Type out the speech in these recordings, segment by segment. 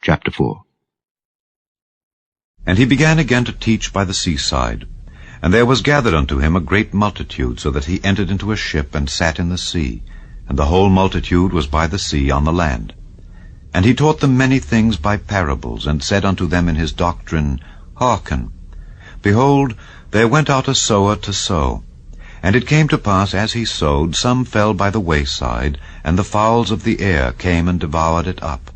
Chapter 4. And he began again to teach by the seaside. And there was gathered unto him a great multitude, so that he entered into a ship, and sat in the sea. And the whole multitude was by the sea on the land. And he taught them many things by parables, and said unto them in his doctrine, Hearken. Behold, there went out a sower to sow. And it came to pass, as he sowed, some fell by the wayside, and the fowls of the air came and devoured it up.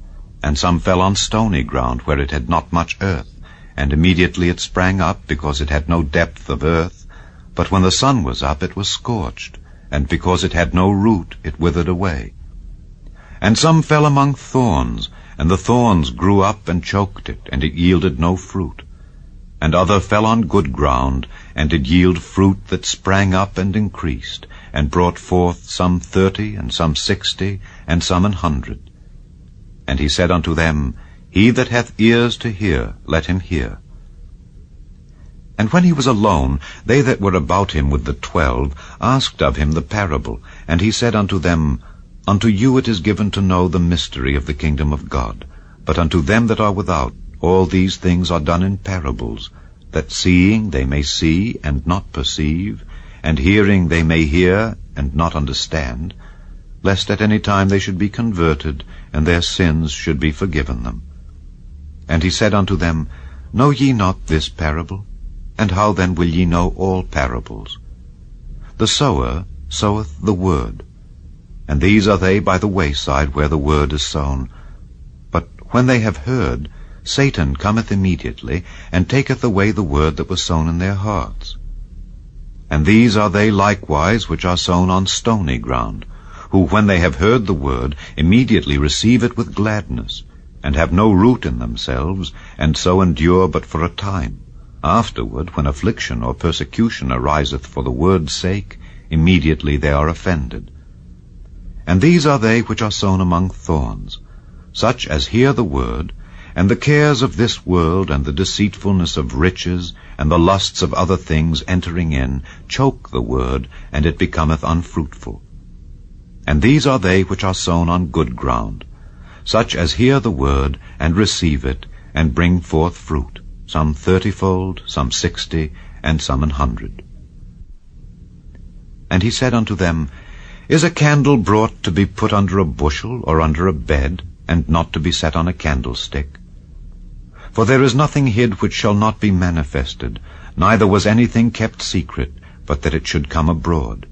And some fell on stony ground, where it had not much earth. And immediately it sprang up, because it had no depth of earth. But when the sun was up, it was scorched. And because it had no root, it withered away. And some fell among thorns, and the thorns grew up and choked it, and it yielded no fruit. And other fell on good ground, and did yield fruit that sprang up and increased, and brought forth some 30, and some 60, and some 100. And he said unto them, He that hath ears to hear, let him hear. And when he was alone, they that were about him with the 12 asked of him the parable. And he said unto them, Unto you it is given to know the mystery of the kingdom of God. But unto them that are without, all these things are done in parables, that seeing they may see and not perceive, and hearing they may hear and not understand, lest at any time they should be converted, and their sins should be forgiven them. And he said unto them, Know ye not this parable? And how then will ye know all parables? The sower soweth the word. And these are they by the wayside, where the word is sown. But when they have heard, Satan cometh immediately, and taketh away the word that was sown in their hearts. And these are they likewise which are sown on stony ground, who when they have heard the word, immediately receive it with gladness, and have no root in themselves, and so endure but for a time. Afterward, when affliction or persecution ariseth for the word's sake, immediately they are offended. And these are they which are sown among thorns, such as hear the word, and the cares of this world, and the deceitfulness of riches, and the lusts of other things entering in, choke the word, and it becometh unfruitful. And these are they which are sown on good ground, such as hear the word, and receive it, and bring forth fruit, some 30-fold, some 60, and some 100. And he said unto them, Is a candle brought to be put under a bushel, or under a bed, and not to be set on a candlestick? For there is nothing hid which shall not be manifested, neither was anything kept secret, but that it should come abroad.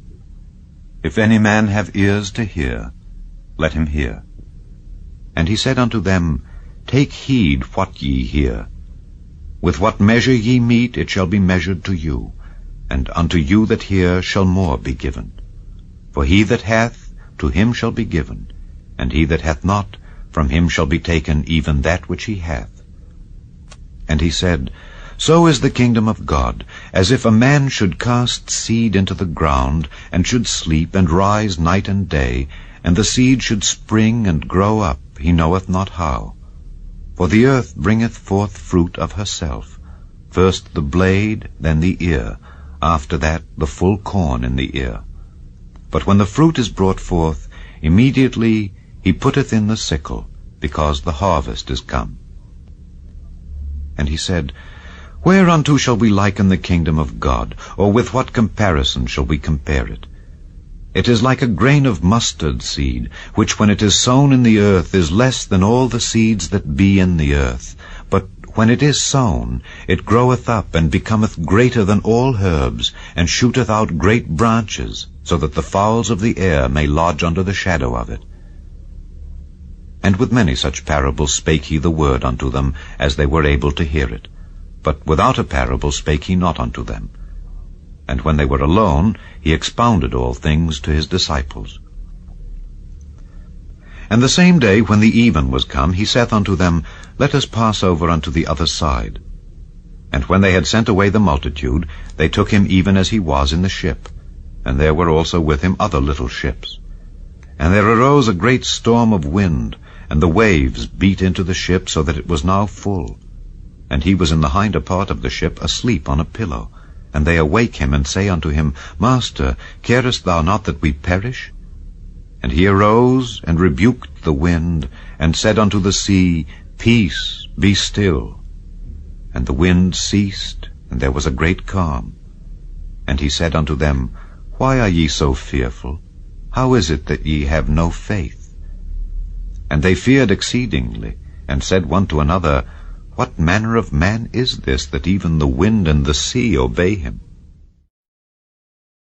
If any man have ears to hear, let him hear. And he said unto them, Take heed what ye hear. With what measure ye mete, it shall be measured to you, and unto you that hear shall more be given. For he that hath, to him shall be given, and he that hath not, from him shall be taken even that which he hath. And he said, So is the kingdom of God, as if a man should cast seed into the ground, and should sleep and rise night and day, and the seed should spring and grow up, he knoweth not how. For the earth bringeth forth fruit of herself, first the blade, then the ear, after that the full corn in the ear. But when the fruit is brought forth, immediately he putteth in the sickle, because the harvest is come. And he said, Whereunto shall we liken the kingdom of God, or with what comparison shall we compare it? It is like a grain of mustard seed, which when it is sown in the earth is less than all the seeds that be in the earth. But when it is sown, it groweth up, and becometh greater than all herbs, and shooteth out great branches, so that the fowls of the air may lodge under the shadow of it. And with many such parables spake he the word unto them, as they were able to hear it. But without a parable spake he not unto them. And when they were alone, he expounded all things to his disciples. And the same day, when the even was come, he saith unto them, Let us pass over unto the other side. And when they had sent away the multitude, they took him even as he was in the ship. And there were also with him other little ships. And there arose a great storm of wind, and the waves beat into the ship, so that it was now full. And he was in the hinder part of the ship, asleep on a pillow. And they awake him, and say unto him, Master, carest thou not that we perish? And he arose, and rebuked the wind, and said unto the sea, Peace, be still. And the wind ceased, and there was a great calm. And he said unto them, Why are ye so fearful? How is it that ye have no faith? And they feared exceedingly, and said one to another, What manner of man is this, that even the wind and the sea obey him?